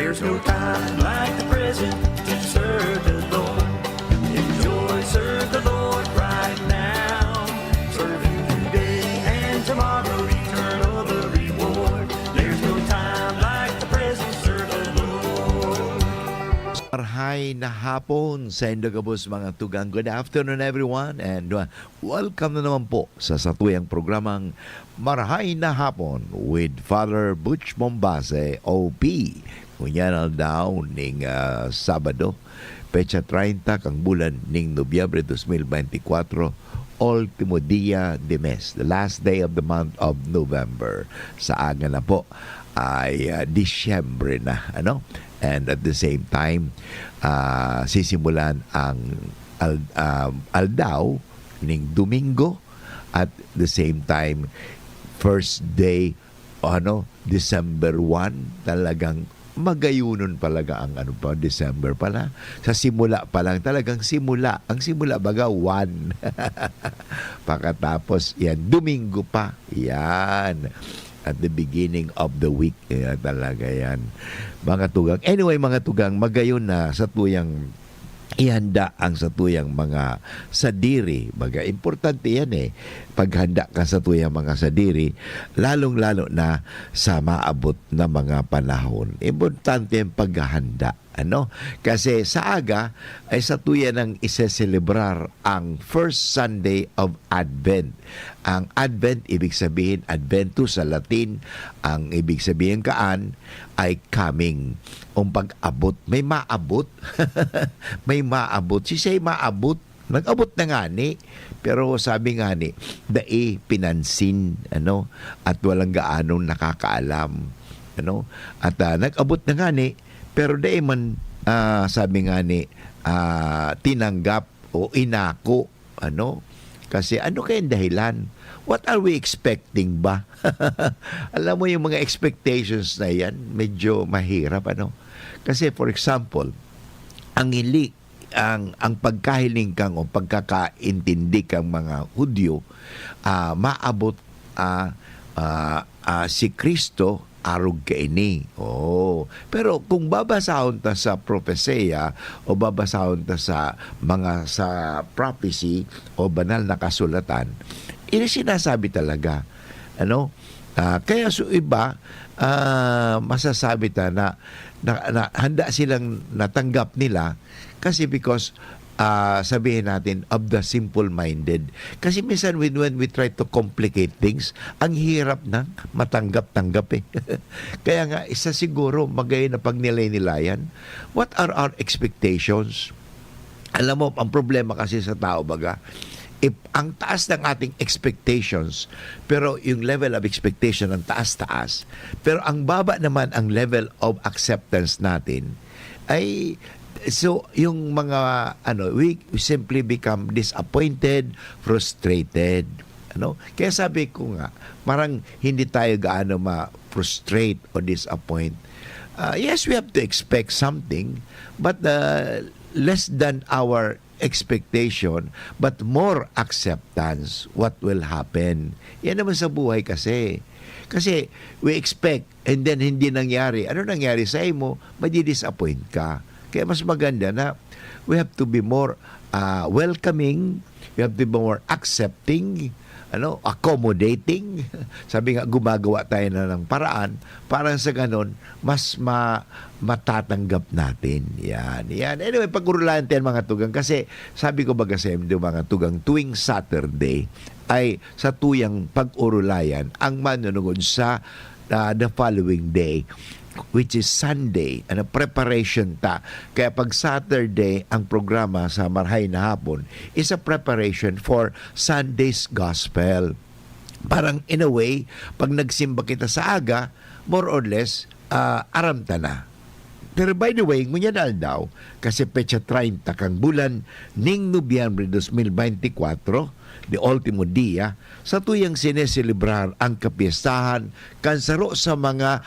There's no time like the present to serve the Lord. Enjoy, serve the Lord right now. Serve Him today and tomorrow, eternal the reward. There's no time like the present, serve the Lord. Marhay na hapon sa Indogabos mga tugang. Good afternoon everyone and welcome na naman po sa satuyang programang Marhay na Hapon with Father Butch Mombase, OP. Kunyan daw ning Sabado, pecha 30 kang bulan ning Nobyembre 2024, Ultimo Dia de Mes, the last day of the month of November. Sa aga na po ay Disyembre na, ano? And at the same time, sisimulan ang aldaw ning Domingo at the same time first day December 1, talagang magayunon palaga ang December pala. Sa simula pa lang, talagang simula. Ang simula baga 1. Pakatapos yan, Domingo pa. Yan. At the beginning of the week. Yan, talaga yan. Mga tugang. Anyway, mga tugang, magayon na sa tuyang ihanda ang satuyang mga sadiri. Baga, importante yan paghanda ka sa tuyang mga sadiri, lalong-lalo na sa maabot na mga panahon. Importante yung paghahanda. Kasi sa aga ay sa tuya ng iseselebrar ang first Sunday of Advent. Ang Advent, ibig sabihin, Adventus sa Latin, ang ibig sabihin kaan ay coming. Ang pag-abot, may maabot. May maabot. Sisay maabot. Nag-abot na nga ni. Pero sabi nga ni, dae pinansin, at walang gaanong nakakaalam. At nag-abot na nga ni, pero dae man, sabi nga ni, tinanggap o inako, Kasi ano kayang dahilan? What are we expecting ba? Alam mo yung mga expectations na yan, medyo mahirap, Kasi for example, ang pagkahiling kang o pagkakaintindi kang mga Hudyo, maabot si Kristo arog kaini. Pero kung babasahon ta sa propesya o babasahon ta sa prophecy o banal na kasulatan, ini sinasabi talaga. Kaya so iba masasabi ta na handa silang natanggap nila kasi because sabihin natin of the simple-minded. Kasi minsan when we try to complicate things, ang hirap na matanggap-tanggap Kaya nga, isa siguro magay na pag nilay-nilayan, what are our expectations? Alam mo, ang problema kasi sa tao baga, if ang taas ng ating expectations, pero yung level of expectation ang taas-taas, pero ang baba naman ang level of acceptance natin, ay so, yung mga, we simply become disappointed, frustrated. Kaya sabi ko nga, parang hindi tayo gaano ma-frustrate o disappoint. Yes, we have to expect something, but less than our expectation, but more acceptance what will happen. Yan naman sa buhay kasi. Kasi we expect and then hindi nangyari. Ano nangyari sa imo? Madi-disappoint ka. Kaya mas maganda na we have to be more welcoming, we have to be more accepting, accommodating. Sabi nga, gumagawa tayo na ng paraan para sa ganon, mas matatanggap natin. Yan. Anyway, pag-urulahan tayo mga tugang, kasi sabi ko baga sa mga tugang, tuwing Saturday ay sa tuyang pag-urulayan ang manunugod sa the following day, which is Sunday, preparation ta. Kaya pag Saturday, ang programa sa Marhay na Hapon is a preparation for Sunday's Gospel. Parang in a way, pag nagsimba kita sa aga, more or less, aram ta na. Pero by the way, ngunyan daw, kasi pecha 30 kang bulan ning Nobyembre 2024, the Ultimo Dia, sa tuyang sineselebrar ang kapiyastahan kansaro sa mga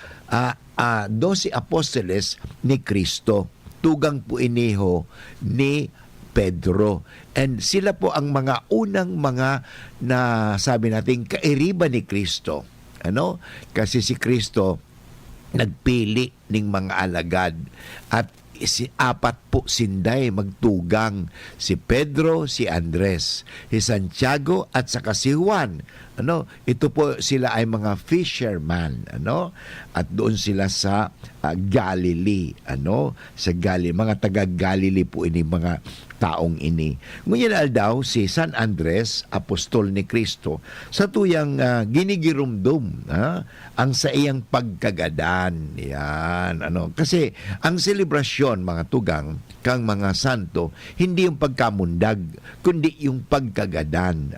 12 apostoles ni Kristo. Tugang po iniho ni Pedro. And sila po ang mga unang mga na sabi natin kairiba ni Kristo. Kasi si Kristo nagpili ning mga alagad at apat po sinday magtugang, si Pedro, si Andres, si Santiago at saka si Juan. Ito po sila ay mga fisherman, at doon sila sa Galilee, sa Galilee, mga taga Galilee po ini mga taong ini. Ngunyan aldaw si San Andres, apostol ni Kristo, sa tuyang ginigirumdum ang sa iyang pagkagadan. Yan, kasi ang selebrasyon, mga tugang, kang mga santo, hindi yung pagkamundag, kundi yung pagkagadan.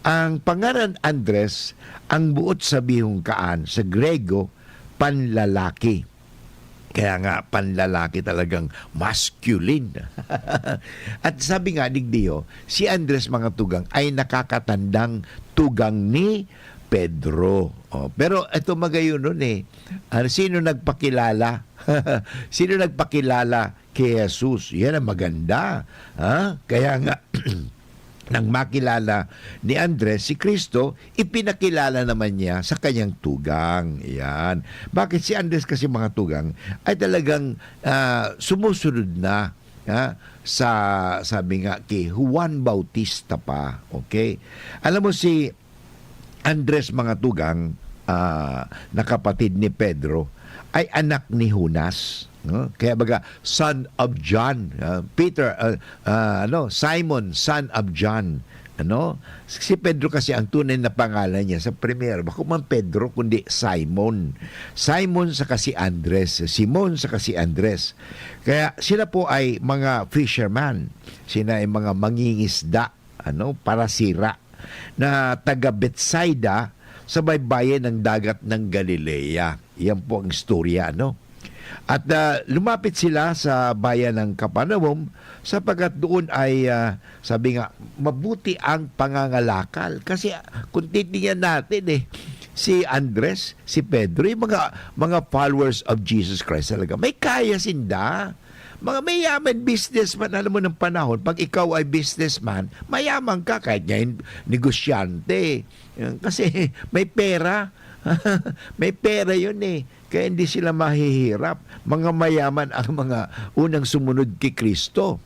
Ang pangalan Andres, ang buot sa bihungkaan sa Grego, panlalaki. Kaya nga, panlalaki talagang masculine. At sabi nga, digdiyo, si Andres, mga tugang, ay nakakatandang tugang ni Pedro. Pero ito magayon nun sino nagpakilala? Sino nagpakilala kay Jesus? Yan ang maganda. Kaya nga, nang makilala ni Andres si Kristo, ipinakilala naman niya sa kanyang tugang. Yan. Bakit si Andres kasi, mga tugang, ay talagang sumusunod na sa, sabi nga, kay Juan Bautista pa. Okay? Alam mo si Andres, mga tugang, na kapatid ni Pedro, ay anak ni Junas. Kaya baga, son of John. Peter, Simon, son of John. Si Pedro kasi ang tunay na pangalan niya sa premier, bako man Pedro, kundi Simon. Simon saka si Andres. Simon saka si Andres. Kaya sila po ay mga fisherman. Sila ay mga mangingisda, para sira, na taga Bethsaida sa baybayin ng dagat ng Galilea. Yan po ang istorya, At lumapit sila sa bayan ng Capernaum sapagkat doon ay, sabi nga, mabuti ang pangangalakal. Kasi kung titingnan natin si Andres, si Pedro, yung mga followers of Jesus Christ talaga, may kaya sinda. Mga mayaman businessman, alam mo ng panahon, pag ikaw ay businessman, mayaman ka kahit ngayon negosyante. Kasi may pera. May pera yun Kaya hindi sila mahihirap. Mga mayaman ang mga unang sumunod kay Kristo.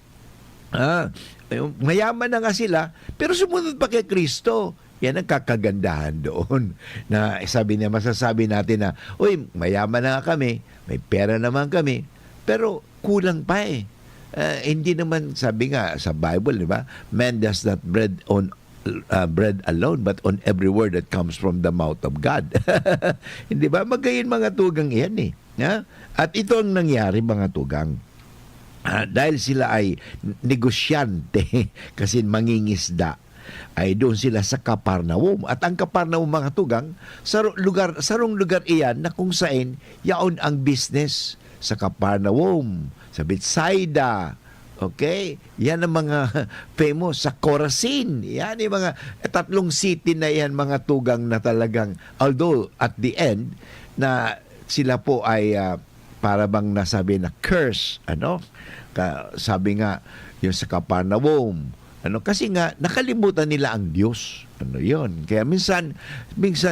Mayaman na nga sila, pero sumunod pa kay Kristo. Yan ang kakagandahan doon. Na sabi niya, masasabi natin na, uy, mayaman na nga kami, may pera naman kami, pero kulang pa hindi naman, sabi nga sa Bible, di ba? Man does not bread alone, but on every word that comes from the mouth of God. Hindi ba? Magayon, mga tugang yan At ito ang nangyari, mga tugang. Dahil sila ay negosyante, kasi mangingisda, ay doon sila sa Capernaum. At ang Capernaum, mga tugang, sarong lugar iyan na kung saan yaon ang business sa Capernaum, sa Bethsaida. Okay? Yan ang mga famous sa Chorazin. Yan yung mga tatlong city na yan, mga tugang, na talagang, although at the end, na sila po ay para bang nasabi na curse. Sabi nga, yung sa Capernaum. Kasi nga, nakalimutan nila ang Diyos. Yun. Kaya minsan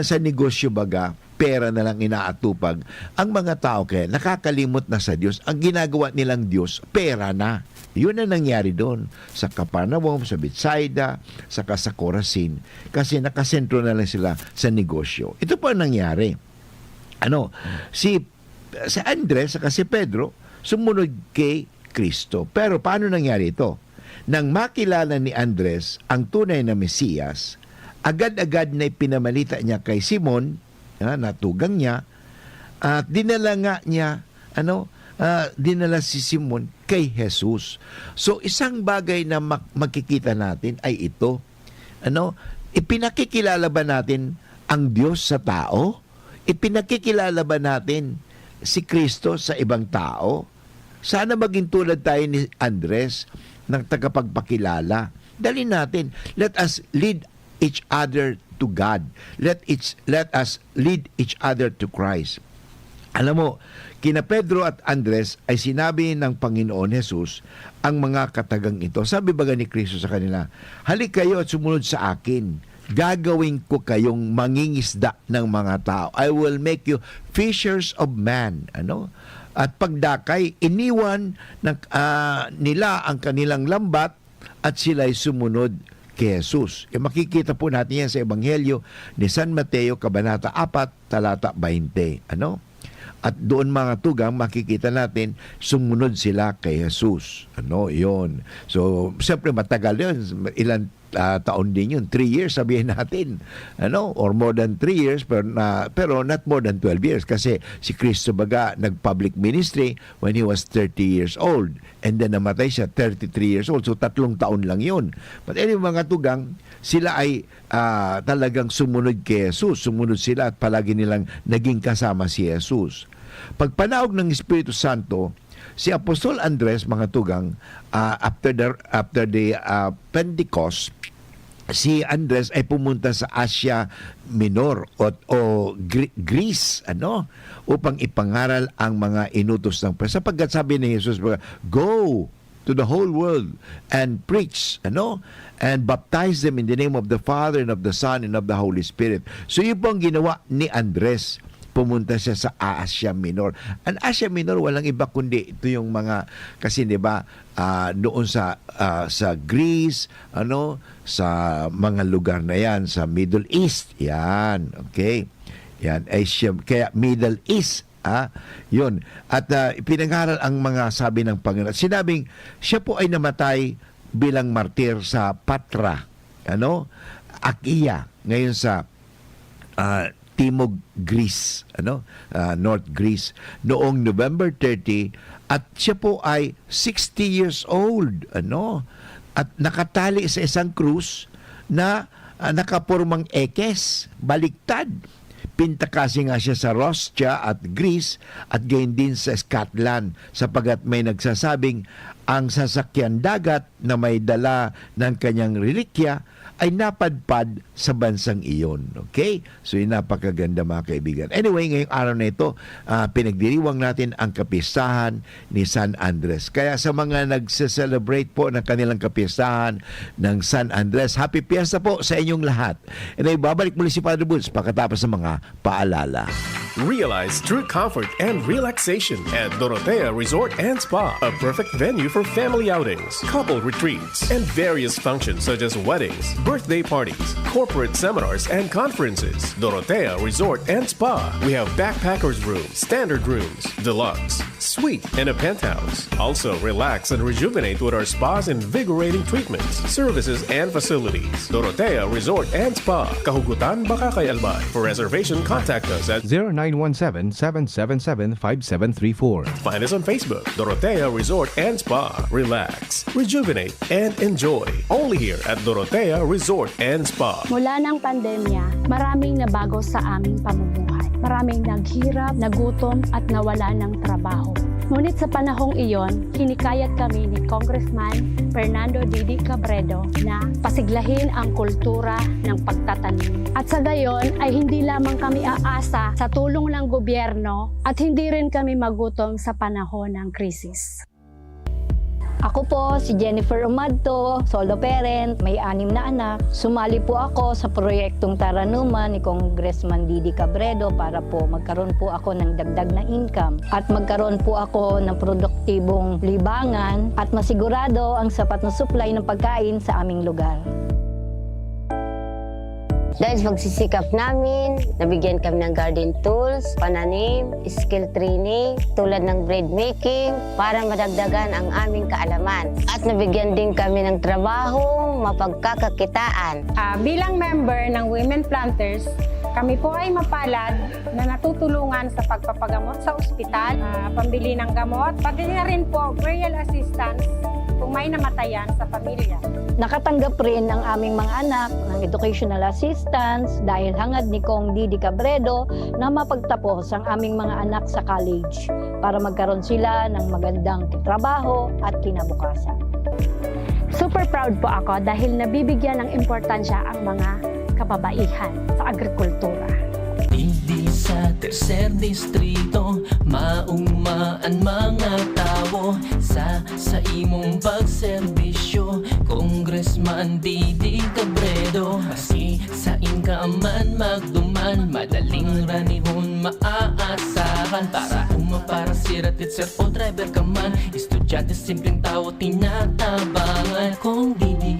sa negosyo baga, pera na lang inaatupag. Ang mga tao kaya nakakalimot na sa Diyos. Ang ginagawa nilang Diyos, pera na. Yun ang nangyari doon sa Capernaum, sa Bethsaida, saka sa Chorazin. Kasi nakasentro na lang sila sa negosyo. Ito po ang nangyari. Si Andres saka si Pedro sumunod kay Kristo. Pero paano nangyari ito? Nang makilala ni Andres ang tunay na Mesiyas, agad-agad na ipinamalita niya kay Simon, natugang niya, at dinala nga niya, dinala si Simon kay Jesus. So, isang bagay na makikita natin ay ito. Ipinakikilala ba natin ang Diyos sa tao? Ipinakikilala ba natin si Kristo sa ibang tao? Sana maging tulad tayo ni Andres ng tagapagpakilala. Dali natin. Let us lead each other to God. Let us lead each other to Christ. Alam mo, kina Pedro at Andres ay sinabi ng Panginoon Jesus ang mga katagang ito. Sabi baga ni Kristo sa kanila, halik kayo at sumunod sa akin. gagawin ko kayong mangingisda ng mga tao. I will make you fishers of man. Ano? At pagdakay, iniwan nila ang kanilang lambat at sila'y sumunod kay Jesus. Makikita po natin yan sa Ebanghelyo ni San Mateo, Kabanata 4, talata 20. Ano? At doon mga tugang, makikita natin, sumunod sila kay Jesus. Ano, yon. So, siyempre matagal yun. Ilan taon din yun. 3 years, sabihin natin. Ano? Or more than 3 years, pero not more than 12 years. Kasi si Cristo baga, nag-public ministry when he was 30 years old. And then namatay siya, 33 years old. So, 3 taon lang yun. But anyway, mga tugang, sila ay talagang sumunod kay Jesus. Sumunod sila at palagi nilang naging kasama si Jesus. Pagpanahog ng Espiritu Santo, si Apostol Andres, mga tugang, after the Pentecost, si Andres ay pumunta sa Asia Minor o Greece, upang ipangaral ang mga inutos ng Panginoon. Sapagkat sabi ni Jesus, go to the whole world and preach, and baptize them in the name of the Father and of the Son and of the Holy Spirit. So yun po ang ginawa ni Andres. Pumunta siya sa Asia Minor. Ang Asia Minor, walang iba kundi ito yung mga, kasi di ba, doon sa Greece, sa mga lugar na yan, sa Middle East, yan, okay? Yan, Asia, kaya Middle East, yun. At pinangaral ang mga sabi ng Panginoon. Sinabing, siya po ay namatay bilang martir sa Patra, Akia, ngayon sa Timog Greece, North Greece, noong November 30, at siya po ay 60 years old, at nakatali sa isang krus na nakapurmang ekes, baliktad. Pintakasi nga siya sa Rostia at Greece at gayon din sa Scotland, sapagat may nagsasabing ang sasakyan dagat na may dala ng kanyang relikya ay napadpad sa bansang iyon. Okay? So, yun napakaganda mga kaibigan. Anyway, ngayong araw na ito, pinagdiriwang natin ang kapistahan ni San Andres. Kaya sa mga nagse-celebrate po ng kanilang kapistahan ng San Andres, happy fiesta po sa inyong lahat. And ay babalik muli si Padre Boots pagkatapos ng mga paalala. Realize true comfort and relaxation at Dorotea Resort and Spa, a perfect venue for family outings, couple retreats, and various functions such as weddings, birthday parties, corporate seminars, and conferences. Dorotea Resort and Spa. We have backpackers rooms, standard rooms, deluxe, suite, and a penthouse. Also, relax and rejuvenate with our spas invigorating treatments, services, and facilities. Dorotea Resort and Spa, Kahugutan, Bakakay, Albay. For reservation, contact us at 0917-777-5734. Find us on Facebook, Dorotea Resort and Spa. Relax, rejuvenate, and enjoy. Only here at Dorotea Resort and Spa. Mula ng pandemya, maraming nabago sa aming pamumuhay. Maraming naghirap, nagutom at nawala ng trabaho. Ngunit sa panahong iyon, hinikayat kami ni Congressman Fernando Didi Cabredo na pasiglahin ang kultura ng pagtatanim. At sa gayon ay hindi lamang kami aasa sa tulong ng gobyerno at hindi rin kami magutom sa panahon ng krisis. Ako po si Jennifer Umadto, solo parent, may 6 na anak. Sumali po ako sa proyektong Taranuman ni Congressman Didi Cabredo para po magkaroon po ako ng dagdag na income at magkaroon po ako ng produktibong libangan at masigurado ang sapat na supply ng pagkain sa aming lugar. Dahil sa pagsisikap namin, nabigyan kami ng garden tools, pananim, skill training, tulad ng bread making, para madagdagan ang aming kaalaman. At nabigyan din kami ng trabaho, mapagkakakitaan. Bilang member ng Women Planters, kami po ay mapalad na natutulungan sa pagpapagamot sa ospital, pambili ng gamot, pati na rin po burial assistance kung may namatayan sa pamilya. Nakatanggap rin ang aming mga anak ng educational assistance dahil hangad ni Kong Didi Cabredo na mapagtapos ang aming mga anak sa college para magkaroon sila ng magandang trabaho at kinabukasan. Super proud po ako dahil nabibigyan ng importansya ang mga kababaihan sa agrikultura. Hindi sa tercer distrito, maugmaan mga tao sa imong pagserbisyo. Congressman Didi Cabredo, si ka man magduman, madaling ranihon maaasahan. Para para sirat at sir o driver ka man, estudyante simpleng tao tinatabangan. Kung Didi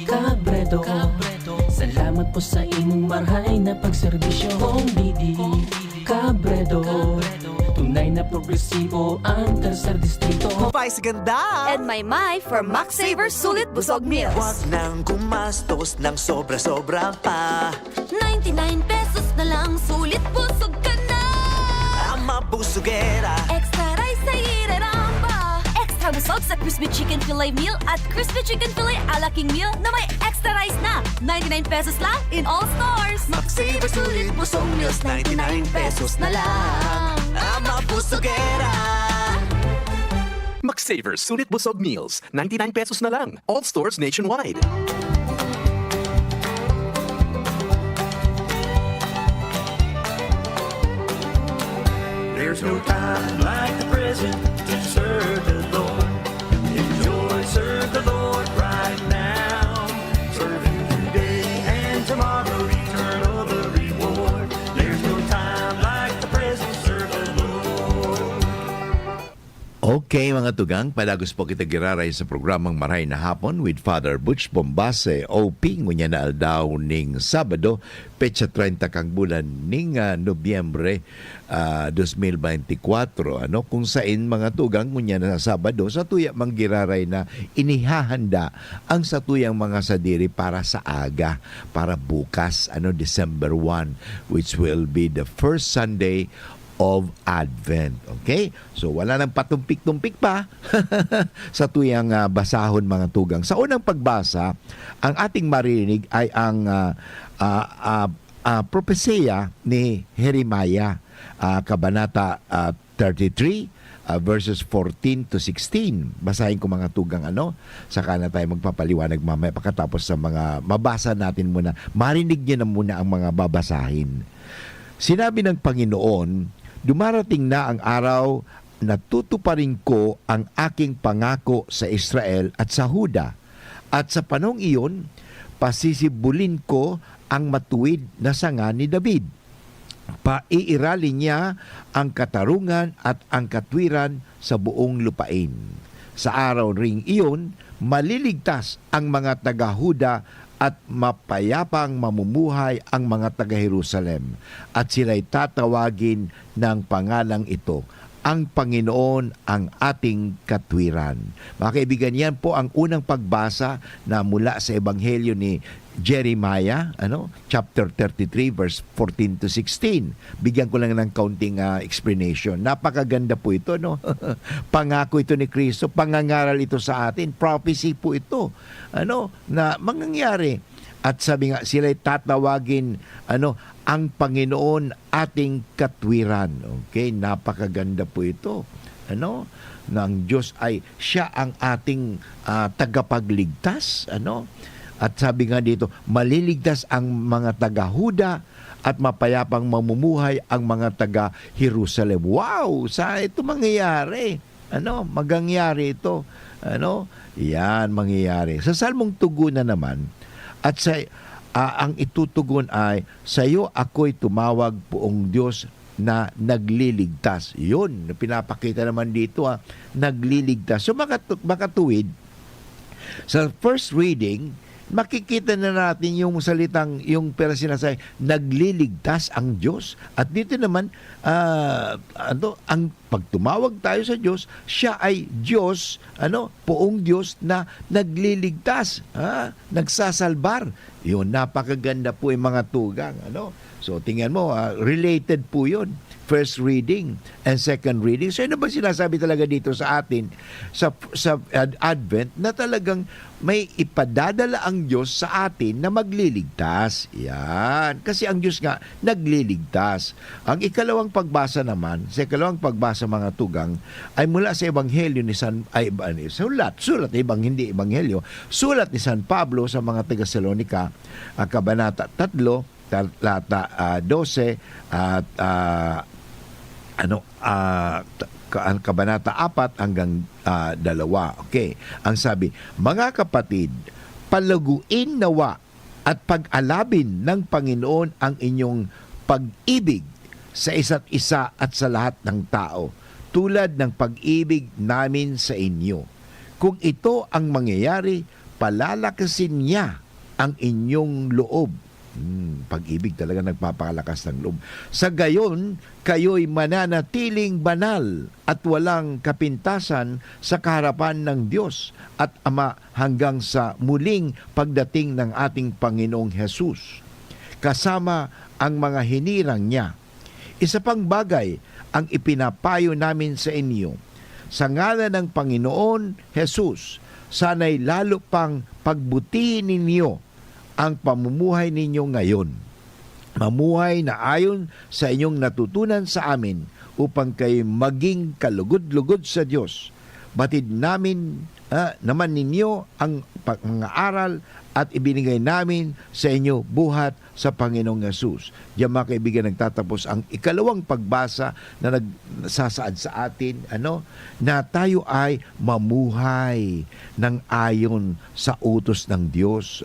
Cabredo, salamat po sa imong marhay na pagserbisyo. Kung Didi Cabredo, tunay na progresibo ang tercer distrito. Vice ganda! And my for Max Saver Sulit Busog Meals. Huwag nang gumastos ng sobra-sobra pa. 99 pesos na lang, sulit busog ka na. Ang mabusugera. Extra rice sa ireramba. Extra busog sa Crispy Chicken Filet Meal at Crispy Chicken Filet Ala King Meal na may extra rice na. 99 pesos lang in all stores. Max Saver Sulit Busog Meals, 99 pesos na lang. Ang mabusugera. Max Savers Sulit Busog Meals, 99 pesos na lang. All stores nationwide. There's no time like the present to serve the Lord. Enjoy, serve the Lord right now. Serve Him today and tomorrow, eternal the reward. There's no time like the present, serve the Lord. Okay mga tugang, padagos po kita giraray sa programang Maray na Hapon with Father Butch Bombase OP ngunya na aldaw ning Sabado, petsa 30 kang bulan ning Nobyembre 2024. Kung sain mga tugang ngunya na Sabado, sa tuya manggiraray na inihahanda ang sa tuyang mga sadiri para sa aga, para bukas, December 1, which will be the first Sunday of Advent. Okay? So, wala nang patumpik-tumpik pa sa tuyang basahon mga tugang. Sa unang pagbasa, ang ating marinig ay ang propesya ni Jeremiah, Kabanata 33, verses 14 to 16. Basahin ko mga tugang saka na tayo magpapaliwanag mamaya pagkatapos sa mga mabasa natin muna. Marinig niyo na muna ang mga babasahin. Sinabi ng Panginoon, dumarating na ang araw na tutuparin ko ang aking pangako sa Israel at sa Huda. At sa panahong iyon, pasisibulin ko ang matuwid na sanga ni David. Paiiralin niya ang katarungan at ang katwiran sa buong lupain. Sa araw ring iyon, maliligtas ang mga taga-Huda at mapayapang mamumuhay ang mga taga-Jerusalem. At sila'y tatawagin ng pangalang ito, ang Panginoon ang ating katwiran. Mga kaibigan, yan po ang unang pagbasa na mula sa Ebanghelyo ni Jeremiah, chapter 33, verse 14 to 16. Bigyan ko lang ng kaunting explanation. Napakaganda po ito, Pangako ito ni Kristo, pangangaral ito sa atin, prophecy po ito, na mangyayari. At sabi nga, sila'y tatawagin, ang Panginoon ating katwiran. Okay, napakaganda po ito. Ng Diyos ay siya ang ating tagapagligtas, At sabi nga dito, maliligtas ang mga taga-Huda at mapayapang mamumuhay ang mga taga-Jerusalem. Wow! Saan ito mangyayari? Magangyari ito. Yan, mangyayari. Sa Salmong Tugunan naman, at sa ang itutugon ay, sa iyo ako'y tumawag, Poong Diyos na nagliligtas. Yun, pinapakita naman dito, nagliligtas. So makatuwid, sa first reading, makikita na natin yung salitang, yung pera sinasabi, nagliligtas ang Diyos. At dito naman, ang pagtumawag tayo sa Diyos, siya ay Diyos, Poong Diyos na nagliligtas, nagsasalbar. Yun, napakaganda po yung mga tugang, So, tingnan mo, related po yun. First reading and second reading. So, ano ba sinasabi talaga dito sa atin sa Advent na talagang may ipadadala ang Diyos sa atin na magliligtas. Yan. Kasi ang Diyos nga nagliligtas. Ang ikalawang pagbasa naman, sa ikalawang pagbasa mga tugang, ay mula sa Ebanghelyo ni sulat ni San Pablo sa mga taga-Salonika, Kabanata 3, talata 12 at Kabanata 4 hanggang 2. Okay. Ang sabi, mga kapatid, palaguin nawa at pag-alabin ng Panginoon ang inyong pag-ibig sa isa't isa at sa lahat ng tao, tulad ng pag-ibig namin sa inyo. Kung ito ang mangyayari, palalakasin niya ang inyong loob. Pag-ibig talaga nagpapalakas ng loob. Sa gayon, kayo'y mananatiling banal at walang kapintasan sa kaharapan ng Diyos at Ama hanggang sa muling pagdating ng ating Panginoong Hesus, kasama ang mga hinirang niya. Isa pang bagay ang ipinapayo namin sa inyo. Sa ngalan ng Panginoon Hesus, sana'y lalo pang pagbutihin ninyo ang pamumuhay ninyo ngayon. Mamuhay na ayon sa inyong natutunan sa amin upang kayo maging kalugod-lugod sa Diyos. Batid namin naman ninyo ang mga aral at ibinigay namin sa inyo buhat sa Panginoong Yesus. Diyan mga kaibigan, nagtatapos ang ikalawang pagbasa na nagsasaad sa atin, na tayo ay mamuhay ng ayon sa utos ng Diyos.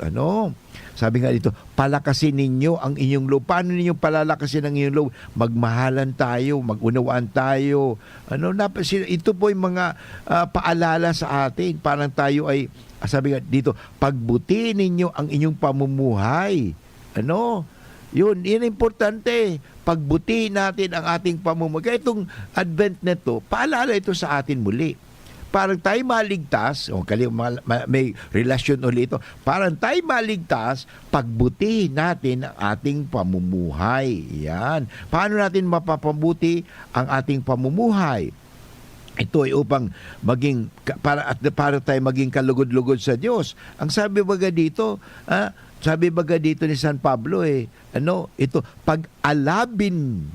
Sabi nga dito, palakasin ninyo ang inyong loob. Paano ninyo palalakasin ang inyong loob? Magmahalan tayo, magunawaan tayo. Ito po yung mga paalala sa atin. Parang tayo ay, sabi nga dito, pagbutihin ninyo ang inyong pamumuhay. Yun importante. Pagbutihin natin ang ating pamumuhay. Kaya itong Advent na ito, paalala ito sa atin muli. Parang tayo maligtas, may relasyon ulit ito, parang tayo maligtas, pagbutihin natin ang ating pamumuhay. Yan. Paano natin mapapabuti ang ating pamumuhay? Ito ay upang maging, para tayo maging kalugod-lugod sa Diyos. Ang sabi baga dito, ni San Pablo, ito, pag-alabin.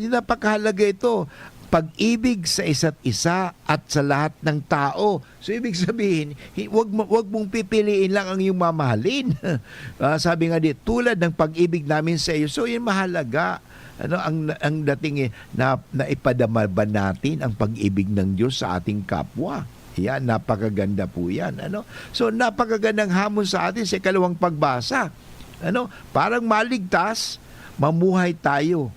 Napakahalaga ito. Pag-ibig sa isa't isa at sa lahat ng tao. So, ibig sabihin, wag mong pipiliin lang ang iyong mamahalin. Sabi nga dito, tulad ng pag-ibig namin sa iyo. So, yun mahalaga. Ang dating na ipadama ba natin ang pag-ibig ng Diyos sa ating kapwa. Yan, napakaganda po yan. So, napakagandang hamon sa atin sa ikalawang pagbasa. Parang maligtas, mamuhay tayo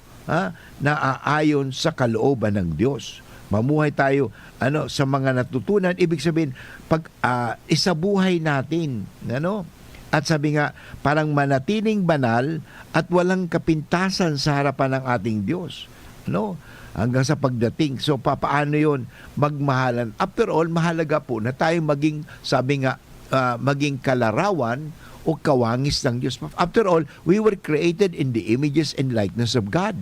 na aayon sa kalooban ng Diyos. Mamuhay tayo sa mga natutunan. Ibig sabihin, pag isabuhay natin. At sabi nga, parang manatiling banal at walang kapintasan sa harapan ng ating Diyos. Hanggang sa pagdating. So, paano yun? Magmahalan. After all, mahalaga po na tayo maging, sabi nga, maging kalarawan o kawangis ng Diyos. After all, we were created in the images and likeness of God.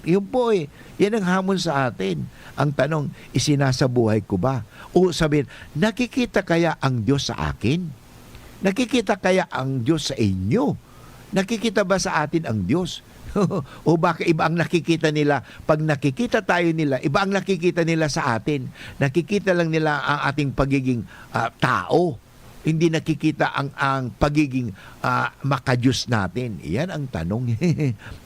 Yun po yan ang hamon sa atin. Ang tanong, isinasabuhay ko ba? O sabihin, nakikita kaya ang Diyos sa akin? Nakikita kaya ang Diyos sa inyo? Nakikita ba sa atin ang Diyos? O baka iba ang nakikita nila? Pag nakikita tayo nila, iba ang nakikita nila sa atin. Nakikita lang nila ang ating pagiging tao. Hindi nakikita ang pagiging makadiyos natin. Iyan ang tanong.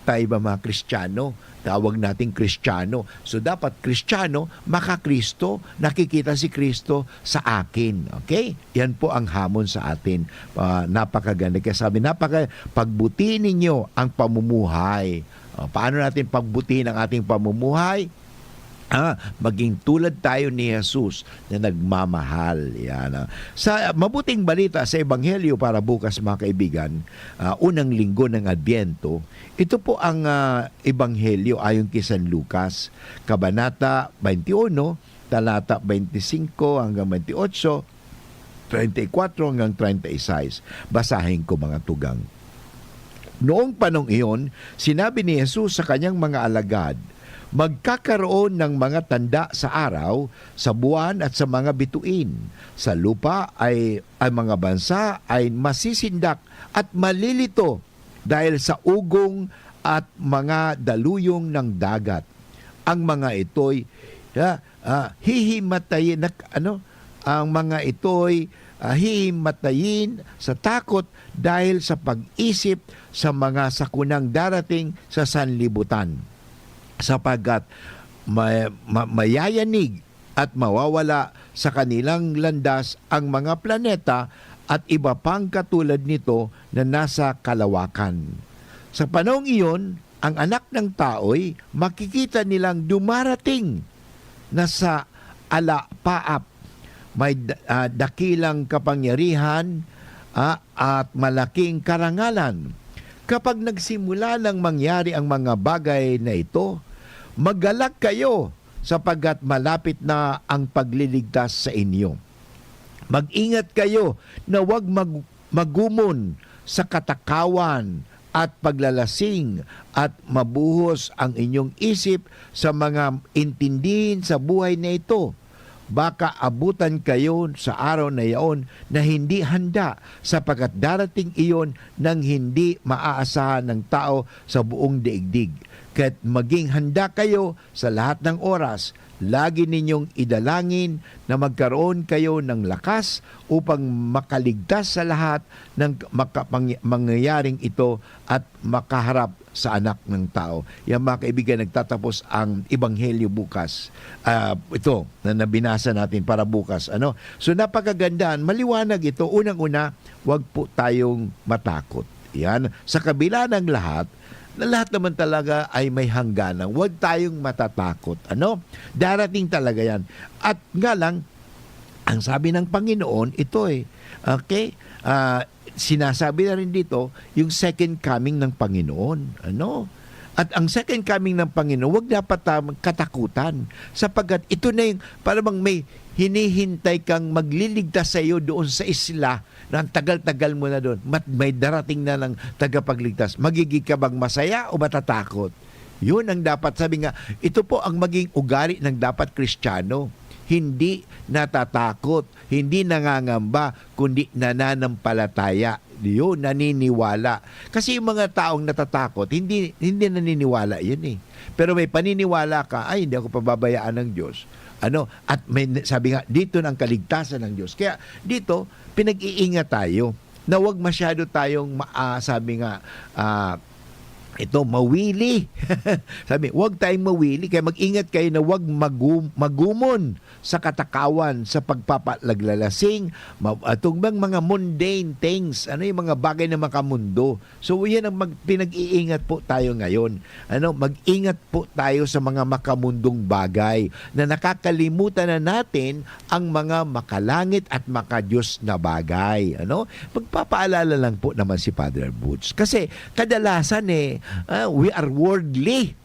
Tayo ba mga Kristiyano? Tawag nating Kristiyano. So dapat Kristiyano, makakristo, nakikita si Kristo sa akin. Okay? Yan po ang hamon sa atin. Napakaganda. Kaya sabi, pagbutihin ninyo ang pamumuhay. Paano natin pagbutihin ang ating pamumuhay? Maging tulad tayo ni Jesus na nagmamahal. Yan. Sa mabuting balita sa Ebanghelyo para bukas mga kaibigan, unang linggo ng Adbyento, ito po ang Ebanghelyo ayon kay San Lucas, Kabanata 21, talata 25 hanggang 28, 34 hanggang 36. Basahin ko mga tugang. Noong panong iyon, sinabi ni Jesus sa kanyang mga alagad, magkakaroon ng mga tanda sa araw, sa buwan at sa mga bituin. Sa lupa ay mga bansa ay masisindak at malilito dahil sa ugong at mga daluyong ng dagat. Ang mga ito'y hihimatayin ang mga ito'y hihimatayin sa takot dahil sa pag-isip sa mga sakunang darating sa sanlibutan. Sapagkat mayayanig at mawawala sa kanilang landas ang mga planeta at iba pang katulad nito na nasa kalawakan. Sa panahong iyon, ang anak ng tao'y makikita nilang dumarating na sa alapaap. May dakilang kapangyarihan at malaking karangalan. Kapag nagsimula ng mangyari ang mga bagay na ito, maggalak kayo sapagkat malapit na ang pagliligtas sa inyo. Mag-ingat kayo na huwag magumon sa katakawan at paglalasing at mabuhos ang inyong isip sa mga intindihin sa buhay na ito. Baka abutan kayo sa araw na iyon na hindi handa sapagkat darating iyon nang hindi maaasahan ng tao sa buong daigdig. Kaya't maging handa kayo sa lahat ng oras. Lagi ninyong idalangin na magkaroon kayo ng lakas upang makaligtas sa lahat ng mangyayaring ito at makaharap sa anak ng tao. Yan mga kaibigan, nagtatapos ang Ebanghelyo bukas. Ito na nabinasa natin para bukas. So napakagandaan, maliwanag ito. Unang-una, huwag po tayong matakot. Yan. Sa kabila ng lahat, na lahat naman talaga ay may hangganan. Huwag tayong matatakot. Darating talaga yan. At nga lang, ang sabi ng Panginoon, ito okay? Sinasabi na rin dito, yung second coming ng Panginoon. At ang second coming ng Panginoon, huwag dapat katakutan. Sapagkat ito na yung, parang may hinihintay kang magliligtas sa iyo doon sa isla na ang tagal-tagal mo na doon. May darating na ng tagapagligtas. Magiging ka bang masaya o matatakot? Yun ang dapat. Sabi nga, ito po ang maging ugali ng dapat Kristiyano. Hindi natatakot, hindi nangangamba, kundi nananampalataya. Yun, naniniwala. Kasi yung mga taong natatakot, hindi naniniwala yun Pero may paniniwala ka, ay hindi ako pababayaan ng Diyos. At may, sabi nga, dito ng kaligtasan ng Diyos. Kaya dito, pinag-iingat tayo na huwag masyado tayong, sabi nga, mawili. Sabi, huwag tayong mawili. Kaya mag-ingat kayo na huwag magumon sa katakawan, sa pagpapalaglalasing, itong mga mundane things, yung mga bagay na makamundo. So, yan ang pinag-iingat po tayo ngayon. Mag-ingat po tayo sa mga makamundong bagay na nakakalimutan na natin ang mga makalangit at makadiyos na bagay. Magpapaalala lang po naman si Father Butch. Kasi kadalasan we are worldly.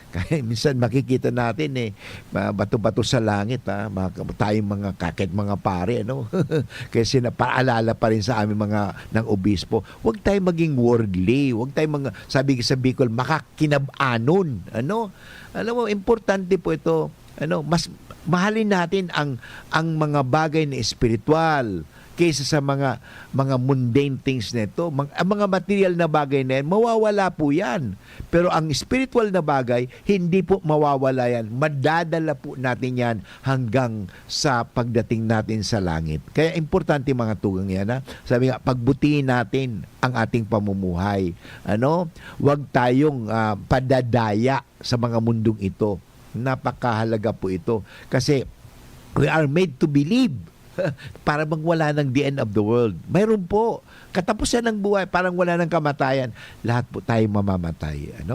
Kaya minsan makikita natin bato-bato sa langit tayong mga kakit mga pare kaya sinapaalala pa rin sa aming mga ng obispo, huwag tayong maging worldly, huwag tayong sabi sa Bicol, makakinabanon. Alam mo, importante po ito, mas mahalin natin ang mga bagay na espiritual kaysa sa mga mundane things nito. Ang mga material na bagay na yan, mawawala po yan. Pero ang spiritual na bagay, hindi po mawawala yan. Madadala po natin yan hanggang sa pagdating natin sa langit. Kaya importante mga tugang yan. Sabi nga, pagbutihin natin ang ating pamumuhay. Huwag tayong padadaya sa mga mundong ito. Napakahalaga po ito. Kasi we are made to believe. Para bang wala ng the end of the world. Mayroon po. Katapusan ng buhay, parang wala ng kamatayan. Lahat po tayo mamamatay.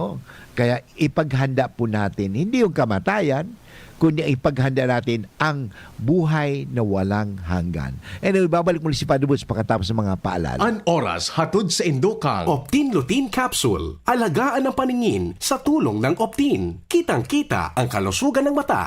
Kaya ipaghanda po natin, hindi yung kamatayan, kundi ipaghanda natin ang buhay na walang hanggan. Anyway, babalik muli si Padre Butch pagkatapos ng mga paalala. An oras hatod sa Indocang Optin Lutein Capsule. Alagaan ang paningin sa tulong ng Optin. Kitang-kita ang kalusugan ng mata.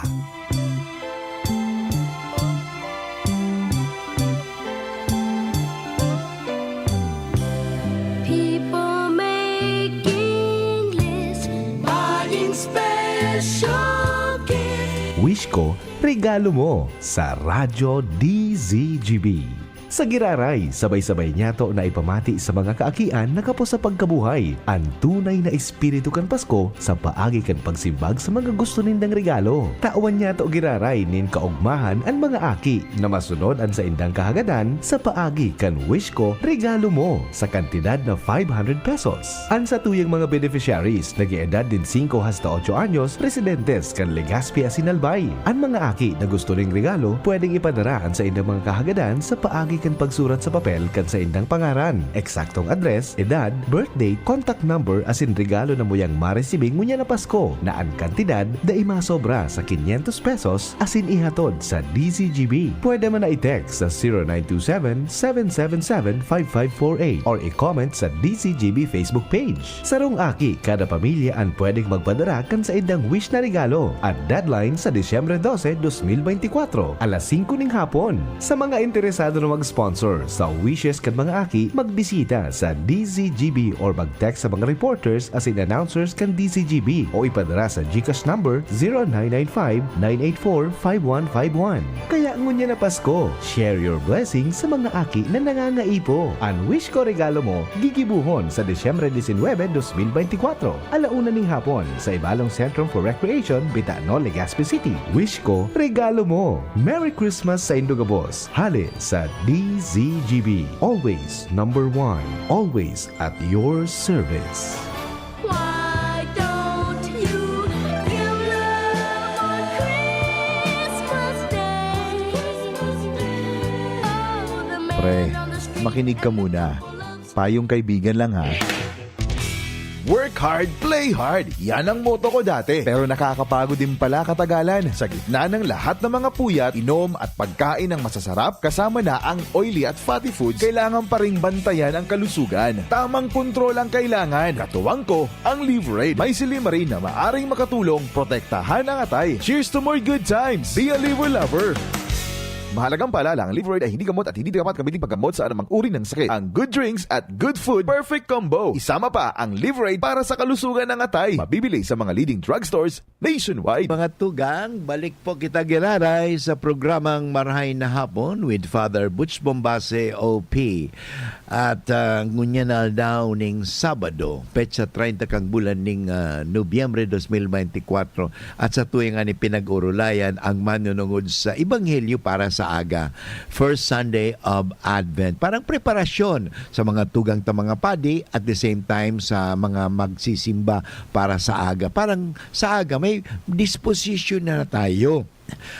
Wish ko, regalo mo sa Radyo DZGB. Sa Giraray, sabay-sabay niyato na ipamati sa mga kaakian na kapos sa pagkabuhay ang tunay na espiritu kan Pasko sa paagi kan pagsimbag sa mga gusto nindang regalo. Tawan niyato Giraray nin kaugmahan ang mga aki na masunod ang sa indang kahagadan sa paagi kan Wish ko, regalo mo sa kantidad na 500 pesos. Ang sa tuyang mga beneficiaries na giedad din 5 hasta 8 anyos, residentes kan Legazpi Asinalbay. Ang mga aki na gusto ring regalo, pwedeng ipadara ang sa indang mga kahagadan sa paagi kan pagsurat sa papel kan sa indang pangaran, eksaktong address, edad, birthday, contact number asin regalo na mo yang maresibing ngunya na Pasko na ang kantidad da imasobra sa 500 pesos asin ihatod sa DZGB. Pwede man na i-text sa 0927-777-5548 or i-comment sa DZGB Facebook page. Sarong aki, kada pamilya ang pwedeng magpadara kan sa indang wish na regalo at deadline sa Disyembre 12, 2024, alas 5 ng hapon. Sa mga interesado na mag-sponsor sa wishes kan mga aki, magbisita sa DZGB or mag-text sa mga reporters as in announcers kan DZGB o ipadara sa GCash number 0995-984-5151. Kaya ngunya na Pasko, share your blessings sa mga aki na nangangaipo. Ang wish ko regalo mo, gigibuhon sa Disyembre 19, 2024, alauna ng hapon sa Ibalong Centrum for Recreation, Bitano, Legazpi City. Wish ko regalo mo. Merry Christmas sa Indugabos. Hali sa DZGB. Always number one. Always at your service. Why don't you give love on Christmas Day? Oh, the man Pre, on the street makinig ka muna. Payong kaibigan lang ha. Work hard, play hard. Yan ang motto ko dati. Pero nakakapagod din pala katagalan. Sa gitna ng lahat ng mga puyat, inom at pagkain ng masasarap, kasama na ang oily at fatty foods, kailangan pa ring bantayan ang kalusugan. Tamang kontrol ang kailangan. Katuwang ko, ang Liverade. May Silimarin na maaring makatulong, protektahan ang atay. Cheers to more good times. Be a liver lover. Mahalagang paalala, ang Liverade ay hindi gamot at hindi dapat gamitin paggamot sa anumang uri ng sakit. Ang good drinks at good food, perfect combo. Isama pa ang Liverade para sa kalusugan ng atay. Mabibili sa mga leading drugstores nationwide. Mga tugang, balik po kita giraray sa programang Marahay na Hapon with Father Butch Bombase OP. At ngunya na daw ning Sabado, petsa 30 kang bulan ning Nobyembre 2024 at sa tuwing ani pinag-urulayan ang manunungod sa Ebanghelyo para sa aga. First Sunday of Advent. Parang preparasyon sa mga tugang ta mga padi at the same time sa mga magsisimba para sa aga. Parang sa aga may disposition na tayo.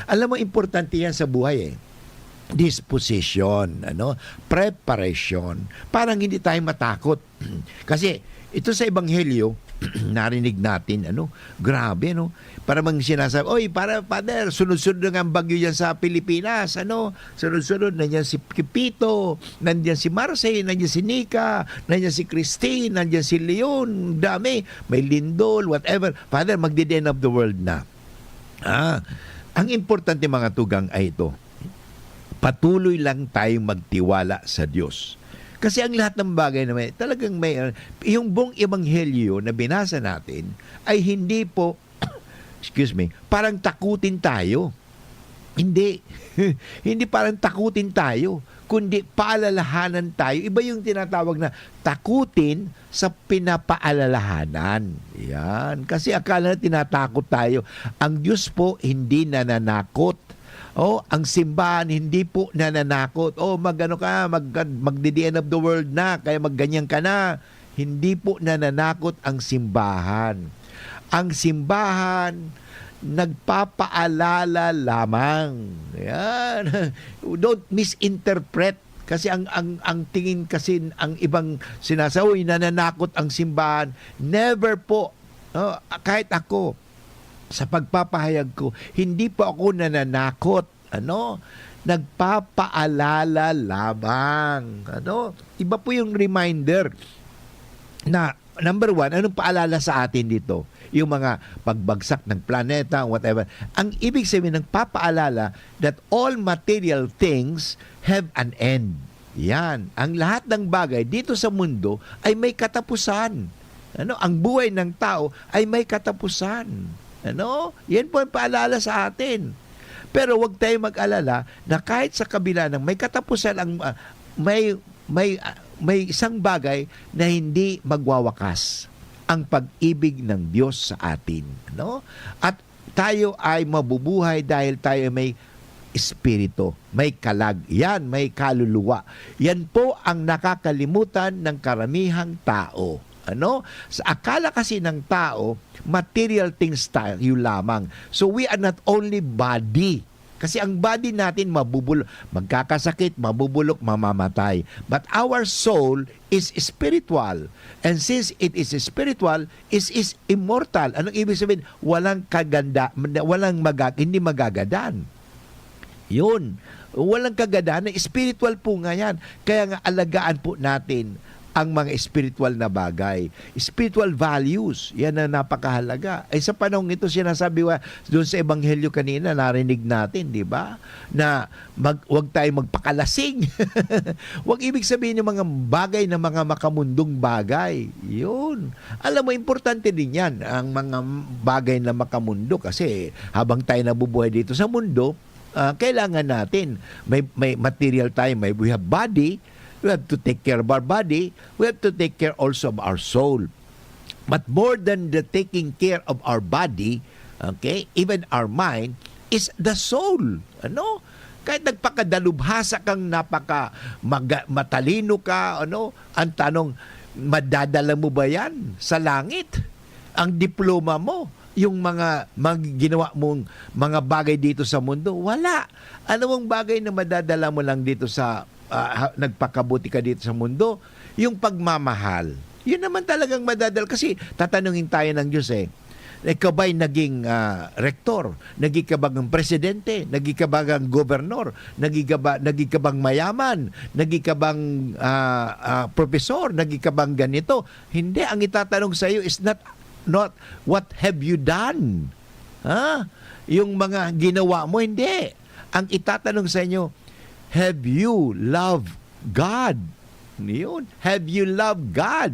Alam mo, importante yan sa buhay disposition, preparation. Parang hindi tayo matakot. Kasi ito sa Ebanghelyo, narinig natin, grabe, para mang sinasabi, oy, Father, sunod-sunod na ang bagyo yan sa Pilipinas, sunod-sunod, nandiyan si Kipito, nandiyan si Marcel, nandiyan si Nika, nandiyan si Christine, nandiyan si Leon, dami, may Lindol, whatever. Father, magdi-the end of the world na. Ang importante mga tugang ay ito, patuloy lang tayong magtiwala sa Diyos. Kasi ang lahat ng bagay na talagang may, yung buong ebanghelyo na binasa natin ay hindi po, parang takutin tayo. Hindi. Hindi parang takutin tayo, kundi paalalahanan tayo. Iba yung tinatawag na takutin sa pinapaalalahanan. Yan. Kasi akala na tinatakot tayo. Ang Diyos po hindi nananakot. Ang simbahan hindi po nananakot. Magdi-the end of the world na, kaya magganyan ka na. Hindi po nananakot ang simbahan. Ang simbahan nagpapaalala lamang. Yan. Don't misinterpret. Kasi ang tingin kasi ang ibang sinasabi, nananakot ang simbahan. Never po. Kahit ako, sa pagpapahayag ko, hindi po ako nananakot. Nagpapaalala lamang. Iba po yung reminder na, number one, anong paalala sa atin dito? Yung mga pagbagsak ng planeta, whatever. Ang ibig sabihin ng papaalala that all material things have an end. Yan. Ang lahat ng bagay dito sa mundo ay may katapusan. Ang buhay ng tao ay may katapusan. Yan po ang paalala sa atin. Pero huwag tayo mag-alala na kahit sa kabila ng may katapusan, may isang bagay na hindi magwawakas, ang pag-ibig ng Diyos sa atin. At tayo ay mabubuhay dahil tayo may espiritu, may kalag. Yan, may kaluluwa. Yan po ang nakakalimutan ng karamihang tao. Sa akala kasi ng tao, material things tayo lamang. So we are not only body. Kasi ang body natin magkakasakit, mabubulok, mamamatay. But our soul is spiritual. And since it is spiritual, is immortal. Anong ibig sabihin? Walang kaganda, hindi magagadan. Yun. Walang kagadahan. Spiritual po nga yan. Kaya nga alagaan po natin ang mga spiritual na bagay. Spiritual values. Yan ang napakahalaga. Ay sa panahon ito, sinasabi doon sa Ebanghelyo kanina, narinig natin, di ba? Na wag tayo magpakalasing. Wag ibig sabihin yung mga bagay na mga makamundong bagay. Yun. Alam mo, importante din yan, ang mga bagay na makamundo. Kasi habang tayo nabubuhay dito sa mundo, kailangan natin may material tayo, we have body, we have to take care of our body, we have to take care also of our soul. But more than the taking care of our body, okay, even our mind, is the soul. Ano? Kahit nagpakadalubhasa kang matalino ka, ang tanong, madadala mo ba yan sa langit? Ang diploma mo, yung mga ginawa mong mga bagay dito sa mundo, wala. Ano ang bagay na madadala mo lang dito sa nagpakabuti ka dito sa mundo? Yung pagmamahal. Yun naman talagang madadala. Kasi tatanungin tayo ng Diyos ikaw ba'y naging rektor? Naging ka bang presidente? Naging ka bang gobernador? Naging ka bang mayaman? Naging ka bang profesor? Naging ka bang ganito? Hindi. Ang itatanong sa iyo is not what have you done. Yung mga ginawa mo, hindi. Ang itatanong sa inyo, have you loved God? Yun. Have you loved God?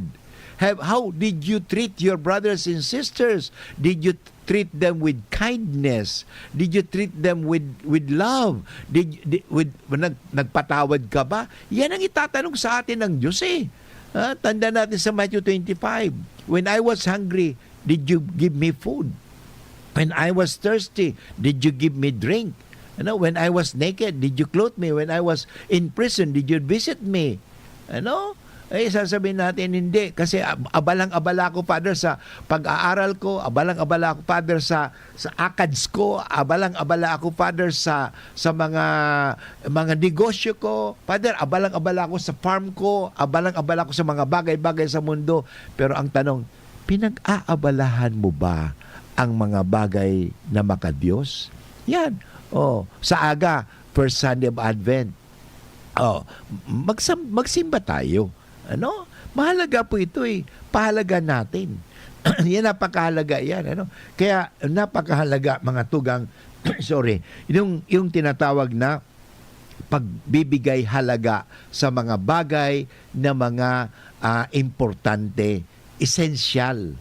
How did you treat your brothers and sisters? Did you treat them with kindness? Did you treat them with love? Nagpatawad ka ba? Yan ang itatanong sa atin ng Diyos tanda natin sa Matthew 25. When I was hungry, did you give me food? When I was thirsty, did you give me drink? When I was naked, did you clothe me? When I was in prison, did you visit me? Sasabihin natin hindi. Kasi abalang-abala ako, Father, sa pag-aaral ko. Abalang-abala ako, Father, sa ACADS ko. Abalang-abala ako, Father, sa mga negosyo ko. Father, abalang-abala ako sa farm ko. Abalang-abala ako sa mga bagay-bagay sa mundo. Pero ang tanong, pinag-aabalahan mo ba ang mga bagay na makadiyos? Yan. Sa aga, first Sunday of Advent. Magsimba tayo. Mahalaga po ito Pahalaga natin. Yan, napakahalaga yan. Kaya napakahalaga, mga tugang, sorry, yung tinatawag na pagbibigay halaga sa mga bagay na mga importante, essential.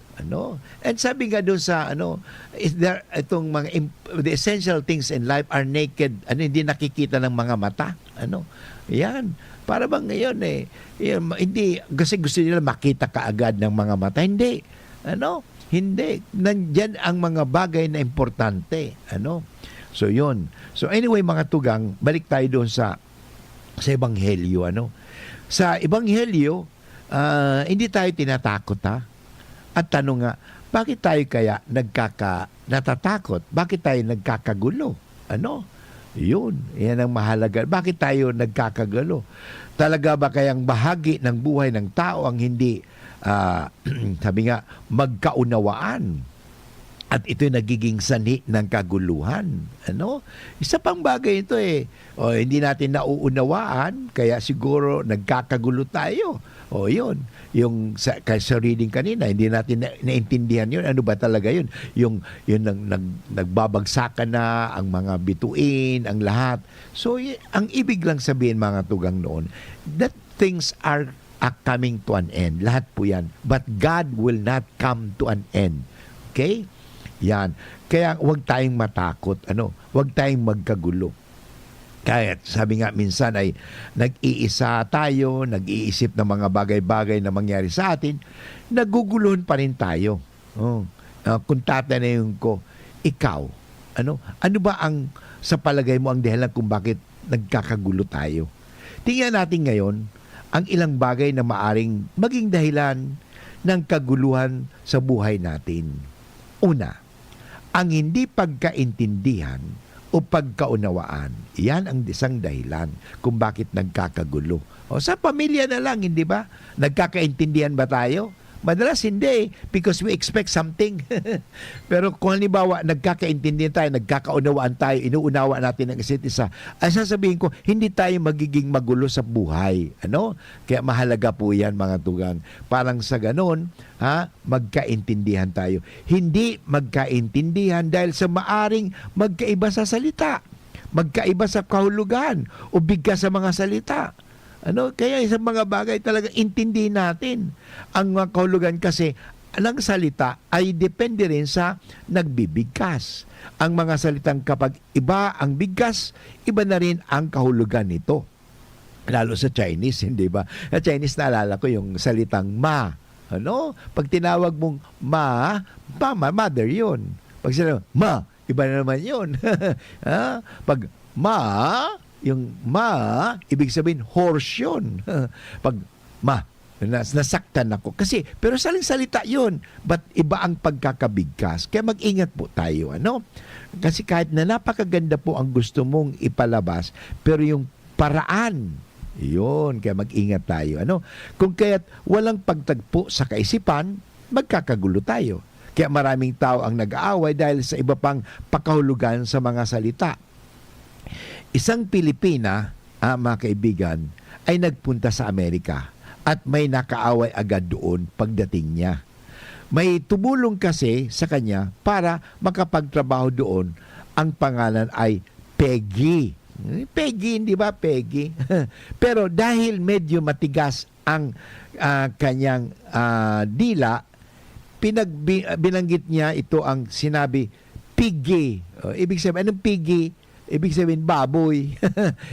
And sabi nga doon sa is there itong mga the essential things in life are naked, hindi nakikita ng mga mata. Yan. Para bang ngayon hindi kasi gusto nila makita kaagad ng mga mata. Hindi. Hindi. Nandiyan ang mga bagay na importante. So yun. So anyway, mga tugang, balik tayo doon sa Ebanghelyo. Sa Ebanghelyo, hindi tayo tinatakot At tanong nga, bakit tayo kaya natatakot? Bakit tayo nagkakagulo? Yun, yan ang mahalaga. Bakit tayo nagkakagulo? Talaga ba kayang bahagi ng buhay ng tao ang hindi, sabi nga, magkaunawaan? At ito'y nagiging sanhi ng kaguluhan. Isa pang bagay ito hindi natin nauunawaan, kaya siguro nagkakagulo tayo. Yun. Yung sa reading kanina, hindi natin naintindihan yun. Ano ba talaga yun? Yung nagbabagsakan na ang mga bituin, ang lahat. So, ang ibig lang sabihin, mga tugang noon, that things are coming to an end. Lahat po yan. But God will not come to an end. Okay? Yan. Kaya huwag tayong matakot. Huwag tayong magkagulo. Kaya sabi nga minsan ay nag-iisa tayo, nag-iisip ng mga bagay-bagay na mangyari sa atin, naguguluhan pa rin tayo. Kung tatanungin ko, ikaw, ano ba ang sa palagay mo ang dahilan kung bakit nagkakagulo tayo? Tingnan natin ngayon ang ilang bagay na maaring maging dahilan ng kaguluhan sa buhay natin. Una, ang hindi pagkaintindihan o pagkaunawaan. Yan ang isang dahilan kung bakit nagkakagulo. O sa pamilya na lang, hindi ba? Nagkakaintindihan ba tayo? Madalas hindi, because we expect something. Pero kung halimbawa, nagkakaintindihan tayo, nagkakaunawaan tayo, inuunawa natin ang isa't isa, ay sasabihin ko, hindi tayo magiging magulo sa buhay. Ano? Kaya mahalaga po yan, mga tugang. Parang sa ganon, magkaintindihan tayo. Hindi magkaintindihan dahil sa maaring magkaiba sa salita, magkaiba sa kahulugan, o bigkas sa mga salita. Kaya isang mga bagay talaga intindihin natin. Ang mga kahulugan kasi ng salita ay depende rin sa nagbibigkas. Ang mga salitang kapag iba ang bigkas, iba na rin ang kahulugan nito. Lalo sa Chinese, hindi ba? Sa Chinese naalala ko yung salitang ma. Pag tinawag mong ma, mother yun. Pag sinabi, ma, iba na naman yun. Pag ma, yung ma, ibig sabihin horse yun. Pag ma, nasaktan ako. Kasi, pero salita yun. But iba ang pagkakabigkas. Kaya mag-ingat po tayo. Kasi kahit na napakaganda po ang gusto mong ipalabas, pero yung paraan, yun, kaya mag-ingat tayo. Kung kaya't walang pagtagpo sa kaisipan, magkakagulo tayo. Kaya maraming tao ang nag-aaway dahil sa iba pang pakahulugan sa mga salita. Isang Pilipina, mga kaibigan, ay nagpunta sa Amerika at may nakaaway agad doon pagdating niya. May tumulong kasi sa kanya para makapagtrabaho doon. Ang pangalan ay Peggy. Peggy, hindi ba? Peggy. Pero dahil medyo matigas ang kanyang dila, binanggit niya ito ang sinabi, Piggy. Ibig sabihin, anong Piggy? Ibig sabihin, baboy.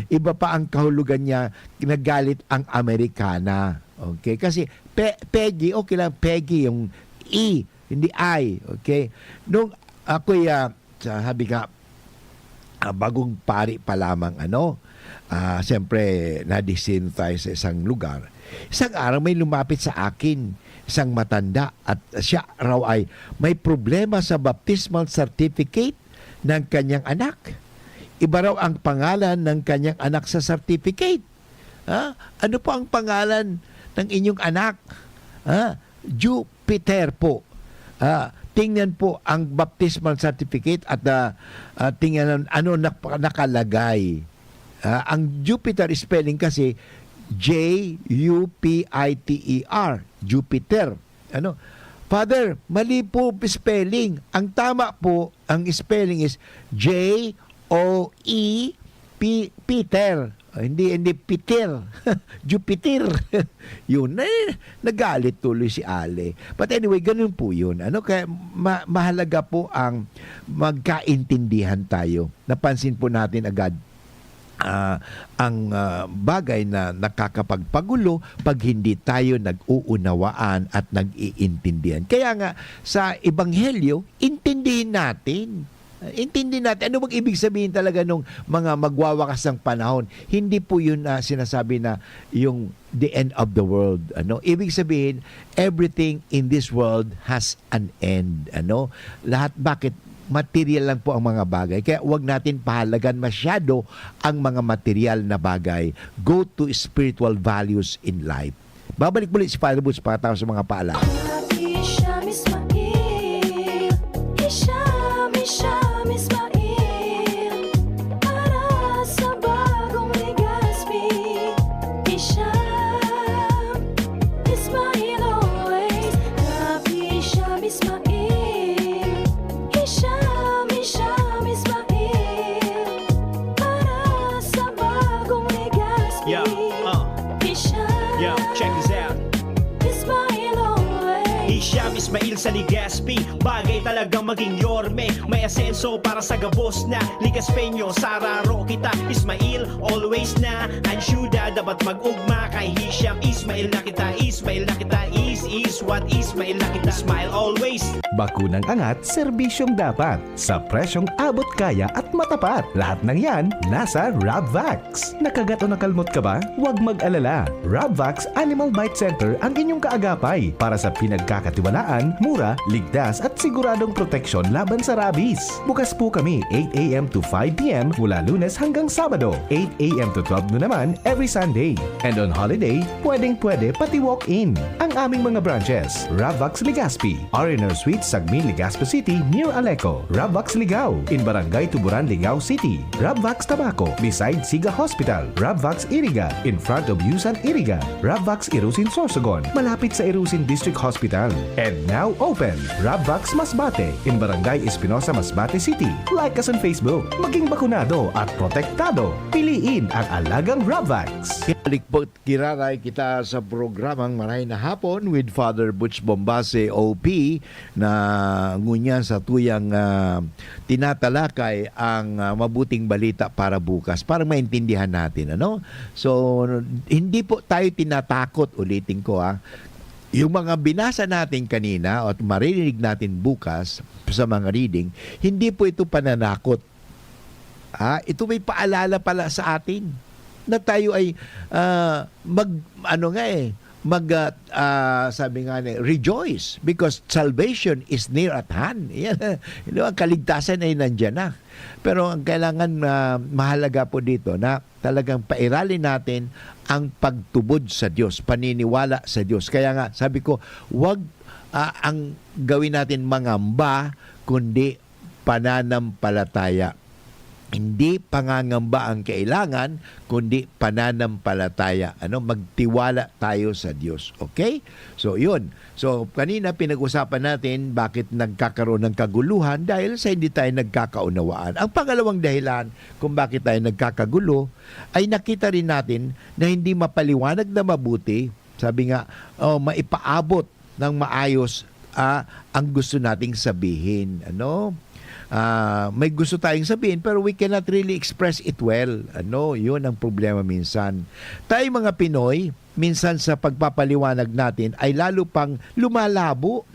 Iba pa ang kahulugan niya, nagalit ang Amerikana. Okay? Kasi Peggy, okay lang, Peggy, yung E, hindi I. Okay? Nung ako'y, sabi ka, bagong pari pa lamang, siyempre, nadisin tayo sa isang lugar. Isang araw may lumapit sa akin, isang matanda, at siya raw ay may problema sa baptismal certificate ng kanyang anak. Iba raw ang pangalan ng kanyang anak sa certificate. Ano po ang pangalan ng inyong anak? Jupiter po. Tingnan po ang baptismal certificate at tingnan ano nakalagay. Ang Jupiter spelling kasi Jupiter. Jupiter. Father, mali po spelling. Ang tama po, ang spelling is Peter. Hindi Peter. Jupiter. Yun. Nagalit tuloy si Ale. But anyway, ganun po yun. Kaya mahalaga po ang magkaintindihan tayo. Napansin po natin agad ang bagay na nakakapagpagulo pag hindi tayo nag-uunawaan at nag-iintindihan. Kaya nga, sa Ebanghelyo, intindihin natin. Intindihin natin. Ano bang ibig sabihin talaga nung mga magwawakas ng panahon? Hindi po yun sinasabi na yung the end of the world. Ibig sabihin, everything in this world has an end. Lahat, bakit? Material lang po ang mga bagay. Kaya huwag natin pahalagan masyado ang mga material na bagay. Go to spiritual values in life. Babalik muli si Father Boots para tayo sa mga paalala. Ismail sa Legazpi, bagay talagang maging yorme. May asenso para sa gabos na Ligaspeño, Sararo kita Ismail, always na ansyuda, dapat mag-ugma kay Hisham. Ismail na kita, Ismail na kita, is what Ismail na kita. Smile always. Bakunang angat, serbisyong dapat. Sa presyong abot kaya at matapat. Lahat ng yan, nasa Rabvax. Nakagat o nakalmot ka ba? Huwag mag-alala. Rabvax Animal Bite Center ang inyong kaagapay para sa pinagkakatiwalaan magaan, mura, ligtas at siguradong proteksyon laban sa rabies. Bukas po kami 8 a.m. to 5 p.m. mula Lunes hanggang Sabado, 8 a.m. to 12 noon naman every Sunday. And on holiday, pwedeng-pwede pati walk-in. Ang aming mga branches, Ravvax Legazpi, R&R Suites Sagmin Legazpi City near Aleco, Ravvax Ligao in Barangay Tuburan, Ligao City, Ravvax Tabaco beside Siga Hospital, Ravvax Iriga in front of Yusan Iriga, Ravvax Irusin Sorsogon malapit sa Irusin District Hospital. And now open, Ravvax Masbate in Barangay Espinosa, Masbate City. Like us on Facebook. Maging bakunado at protektado. Piliin ang alagang Ravvax. Balik po kiraray kita sa programang Maray na Hapon with Father Butch Bombase OP na ngunyan sa tuyang tinatalakay ang mabuting balita para bukas para maintindihan natin, ano? So hindi po tayo tinatakot, ulitin ko yung mga binasa natin kanina at maririnig natin bukas sa mga reading, hindi po ito pananakot. Ito may paalala pala sa atin na tayo ay sabi nga rejoice because salvation is near at hand. Yan, ang kaligtasan ay nandyan na. Pero ang kailangan mahalaga po dito na talagang pairalin natin ang pagtubod sa Diyos, paniniwala sa Diyos. Kaya nga, sabi ko, wag ang gawin natin mangamba, kundi pananampalataya. Hindi pangangamba ang kailangan, kundi pananampalataya. Magtiwala tayo sa Diyos. Okay? So, yun. So, kanina pinag-usapan natin bakit nagkakaroon ng kaguluhan dahil sa hindi tayo nagkakaunawaan. Ang pangalawang dahilan kung bakit tayo nagkakagulo ay nakita rin natin na hindi mapaliwanag na mabuti. Sabi nga, maipaabot ng maayos ang gusto nating sabihin. May gusto tayong sabihin pero we cannot really express it well. Yun ang problema minsan. Tayo mga Pinoy, minsan sa pagpapaliwanag natin ay lalo pang lumalabo.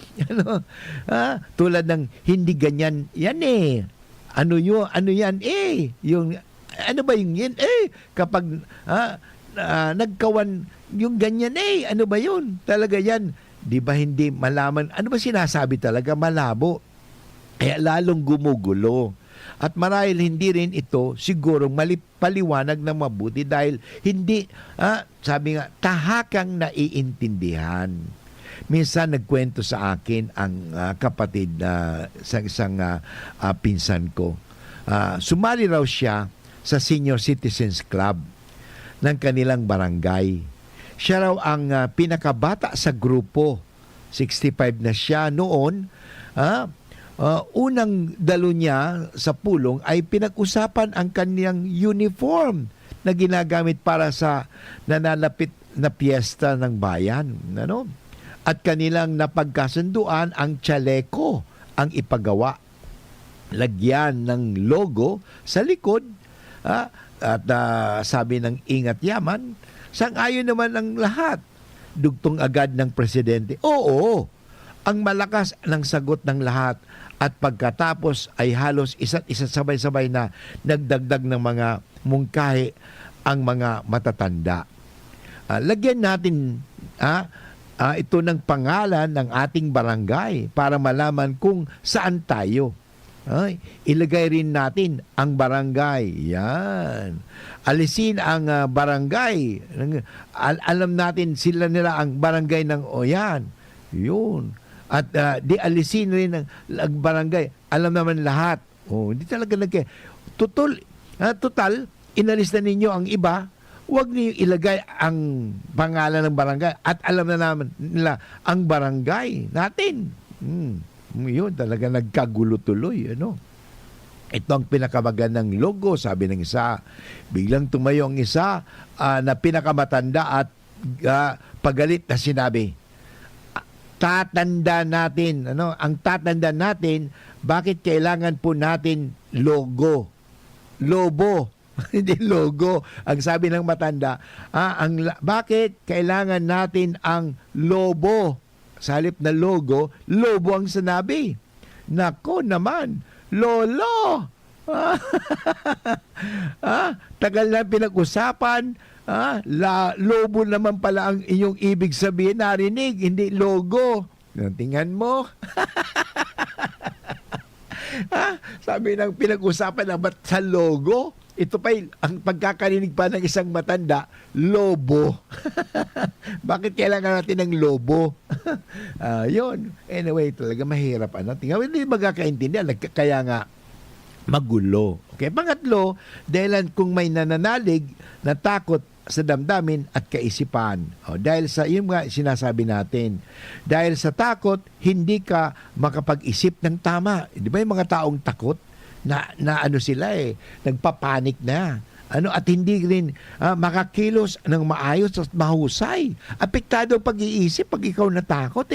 Tulad ng hindi ganyan yan Ano yan yung ano ba yung yan kapag nagkawan yung ganyan ano ba yun? Talaga yan. Di ba hindi malaman? Ano ba sinasabi talaga? Malabo. Kaya lalong gumugulo. At marahil hindi rin ito sigurong paliwanag na mabuti dahil hindi, sabi nga, tahakang naiintindihan. Minsan nagkwento sa akin ang kapatid na isang pinsan ko. Sumali raw siya sa Senior Citizens Club ng kanilang barangay. Siya raw ang pinakabata sa grupo. 65 na siya noon. Unang dalo niya sa pulong ay pinag-usapan ang kanyang uniform na ginagamit para sa nananapit na piyesta ng bayan. At kanilang napagkasunduan ang chaleco ang ipagawa. Lagyan ng logo sa likod. At sabi ng Ingat Yaman, sang-ayon naman ang lahat. Dugtong agad ng presidente. Oo, ang malakas ng sagot ng lahat. At pagkatapos ay halos isa't isa sabay-sabay na nagdagdag ng mga mungkahi ang mga matatanda. Lagyan natin ito ng pangalan ng ating barangay para malaman kung saan tayo. Ilagay rin natin ang barangay. Yan. Alisin ang barangay. Alam natin sila nila ang barangay ng Oyan. Yun. At di alisin rin ang barangay. Alam naman lahat. Hindi talaga total, inalis na ninyo ang iba. Huwag niyo ilagay ang pangalan ng barangay. At alam na naman nila ang barangay natin. Yun, talaga nagkagulo tuloy. Ito ang pinakamagandang logo, sabi ng isa. Biglang tumayo ang isa na pinakamatanda at pagalit na sinabi, tatanda natin, ang tatanda natin, bakit kailangan po natin logo? Lobo. Hindi logo. Ang sabi ng matanda, bakit kailangan natin ang lobo? Sa halip na logo, lobo ang sinabi. Nako naman, lolo. Tagal na pinag-usapan. Lobo naman pala ang inyong ibig sabihin, narinig, hindi logo. Tingnan mo. Sabi ng pinag-usapan na ba't sa logo? Ito pa ang pagkakarinig pa ng isang matanda, lobo. Bakit kailangan natin ng lobo? Yun. Anyway, talaga mahirap. Tingnan mo, hindi magkakaintindihan. Kaya nga, magulo. Okay, pangatlo, dahilan kung may nananalig na takot sa damdamin at kaisipan. Dahil sa yung mga sinasabi natin, dahil sa takot, hindi ka makapag-isip ng tama. Di ba yung mga taong takot na ano sila nagpapanik na. At hindi rin makakilos ng maayos at mahusay. Apektado ang pag-iisip pag ikaw natakot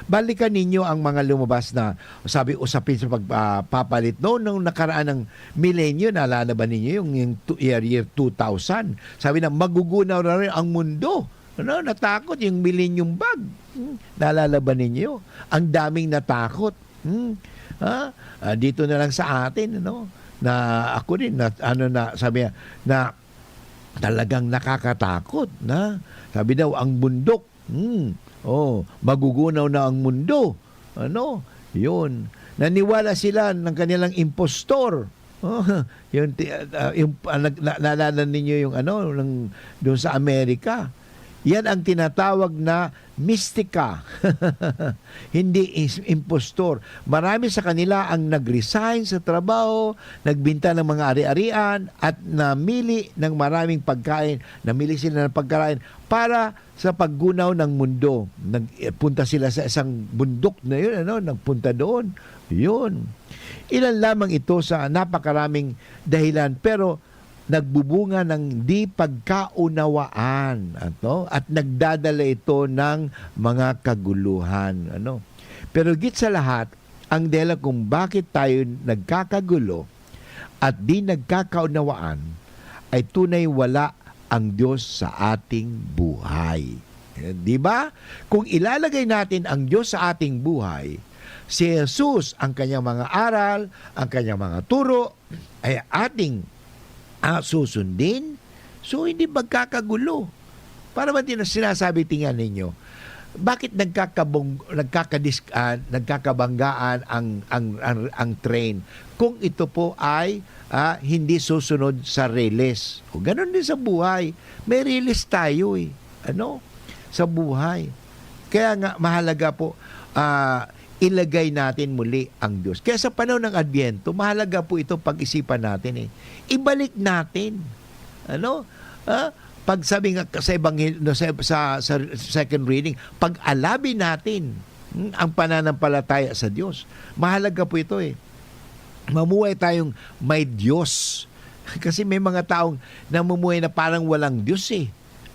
Balikan ninyo ang mga lumabas na usapin sa pagpapalit nung nakaraan ng milenyo. Naalala ba ninyo yung year 2000? Sabi na magugunaw na rin ang mundo. Natakot yung millennium bug. Naalala ba ninyo? Ang daming natakot. Dito na lang sa atin, na ako rin, sabi na talagang nakakatakot. Sabi daw, ang bundok, magugunaw na ang mundo. Yun. Naniwala sila ng kanilang impostor. Naalala ninyo yung doon sa Amerika. Yan ang tinatawag na mistika. Hindi impostor. Marami sa kanila ang nag-resign sa trabaho, nagbinta ng mga ari-arian at namili ng maraming pagkain. Namili sila ng pagkain para sa paggunaw ng mundo. Nagpunta sila sa isang bundok na yun, nagpunta doon. Yun. Ilan lamang ito sa napakaraming dahilan, pero nagbubunga ng di pagkaunawaan at nagdadala ito ng mga kaguluhan. Pero git sa lahat, ang dahilan kung bakit tayo nagkakagulo at di nagkakaunawaan ay tunay wala ang Diyos sa ating buhay. Di ba? Kung ilalagay natin ang Diyos sa ating buhay, si Jesus, ang kanyang mga aral, ang kanyang mga turo, ay ating susundin, so hindi magkakagulo. Para ba sinasabi, tingnan ninyo, bakit nagkakabanggaan ang train kung ito po ay hindi susunod sa reles? O ganun din sa buhay. May reles tayo sa buhay. Kaya nga mahalaga po ilagay natin muli ang Diyos. Kaya sa panahon ng Adbyento, mahalaga po ito pag-isipan natin Ibalik natin. Pag sabi nga sa Ebanghelyo, sa second reading, pag-alabin natin ang pananampalataya sa Diyos. Mahalaga po ito Mamuhay tayong may Diyos. Kasi may mga taong namumuhay na parang walang Diyos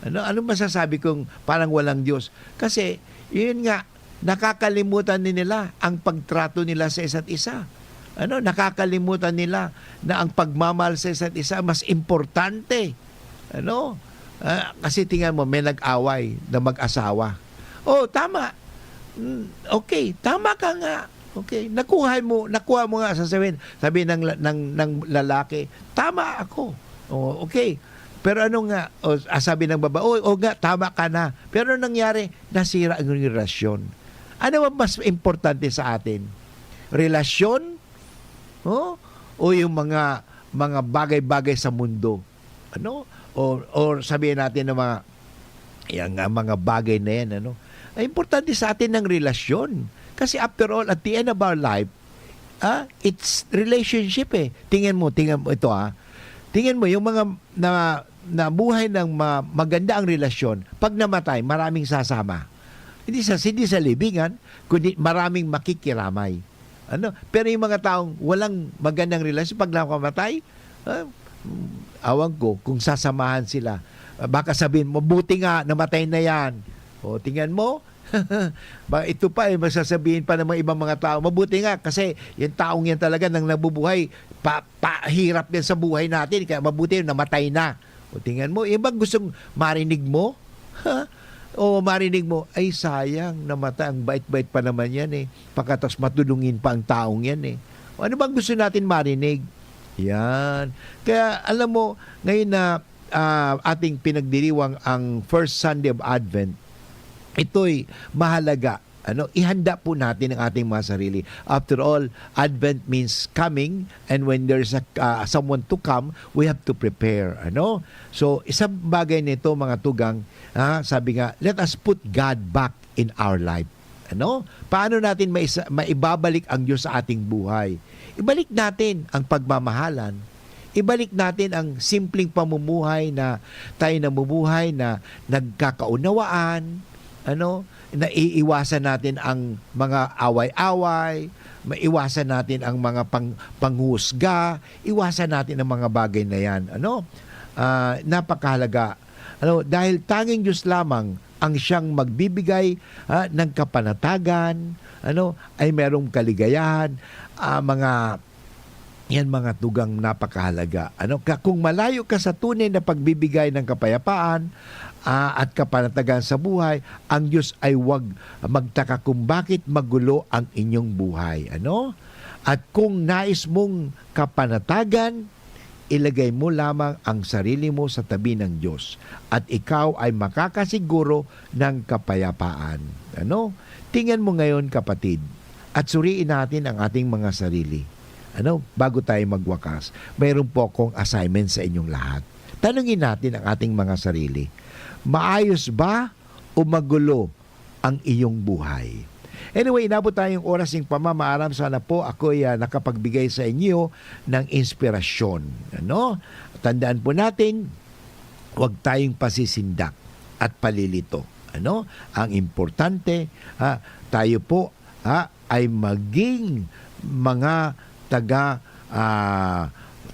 Ano masasabi kong parang walang Diyos? Kasi, yun nga, nakakalimutan din nila ang pagtrato nila sa isa't isa. Nakakalimutan nila na ang pagmamahal sa isa't isa mas importante. Kasi tingnan mo, may nag-away na mag-asawa. Tama. Okay, tama ka nga. Okay, nakuha mo nga sabi ng lalaki, tama ako. Okay. Pero sabi ng babae, nga, tama ka na. Pero nangyari, nasira ang relasyon. Ano ba mas importante sa atin? Relasyon? O yung mga bagay-bagay sa mundo? Or sabihin natin ng mga bagay na yan, Ay, importante sa atin ng relasyon. Kasi after all, at the end of our life, it's relationship Tingnan mo ito Tingnan mo, yung mga na buhay ng maganda ang relasyon, pag namatay, maraming sasama. Hindi sa libingan, kundi maraming makikiramay. Pero yung mga taong walang magandang relasyon, pag nakamatay, awan ko kung sasamahan sila. Baka sabihin, mabuti nga, namatay na yan. Tingnan mo, ito pa masasabihin pa ng mga ibang mga tao, mabuti nga kasi yung taong yan talaga nang nabubuhay, pahirap din sa buhay natin, kaya mabuti namatay na. Tingnan mo, ibang gustong marinig mo? O marinig mo, ay sayang, namatay, ang bait-bait pa naman yan pagkatas matulungin pa ang taong yan Ano bang gusto natin marinig? Yan. Kaya alam mo, ngayon na ating pinagdiriwang ang First Sunday of Advent, ito'y mahalaga ihanda po natin ang ating mga sarili. After all, Advent means coming, and when there's someone to come, we have to prepare. So, isang bagay nito, mga tugang, sabi nga, let us put God back in our life. Paano natin maibabalik ang Diyos sa ating buhay? Ibalik natin ang pagmamahalan. Ibalik natin ang simpleng pamumuhay na tayo namumuhay na nagkakaunawaan, naiiwasan natin ang mga away-away, maiwasan natin ang mga panghusga, iwasan natin ang mga bagay na yan. Napakahalaga. Dahil tanging Diyos lamang ang siyang magbibigay ng kapanatagan, ay merong kaligayahan, mga tugang napakahalaga. Kung malayo ka sa tunay na pagbibigay ng kapayapaan at kapanatagan sa buhay, ang Diyos ay huwag magtaka kung bakit magulo ang inyong buhay. At kung nais mong kapanatagan, ilagay mo lamang ang sarili mo sa tabi ng Diyos at ikaw ay makakasiguro ng kapayapaan. Tingnan mo ngayon, kapatid, at suriin natin ang ating mga sarili. Bago tayo magwakas, mayroon po akong assignment sa inyong lahat. Tanungin natin ang ating mga sarili. Maayos ba o magulo ang iyong buhay? Anyway, inabot tayong oras ng pamamaaram. Sana po ako'y nakapagbigay sa inyo ng inspirasyon. Tandaan po natin, huwag tayong pasisindak at palilito. Ang importante, tayo po ay maging mga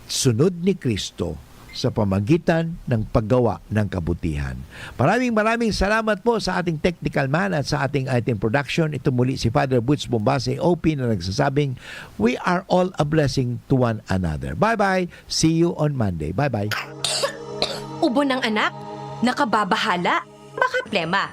sunod ni Kristo sa pamagitan ng paggawa ng kabutihan. Maraming salamat po sa ating technical man at sa ating production. Ito muli si Father Butch Bombase, OP, na nagsasabing, we are all a blessing to one another. Bye-bye. See you on Monday. Bye-bye. Ubo ng anak? Nakababahala? Baka plema.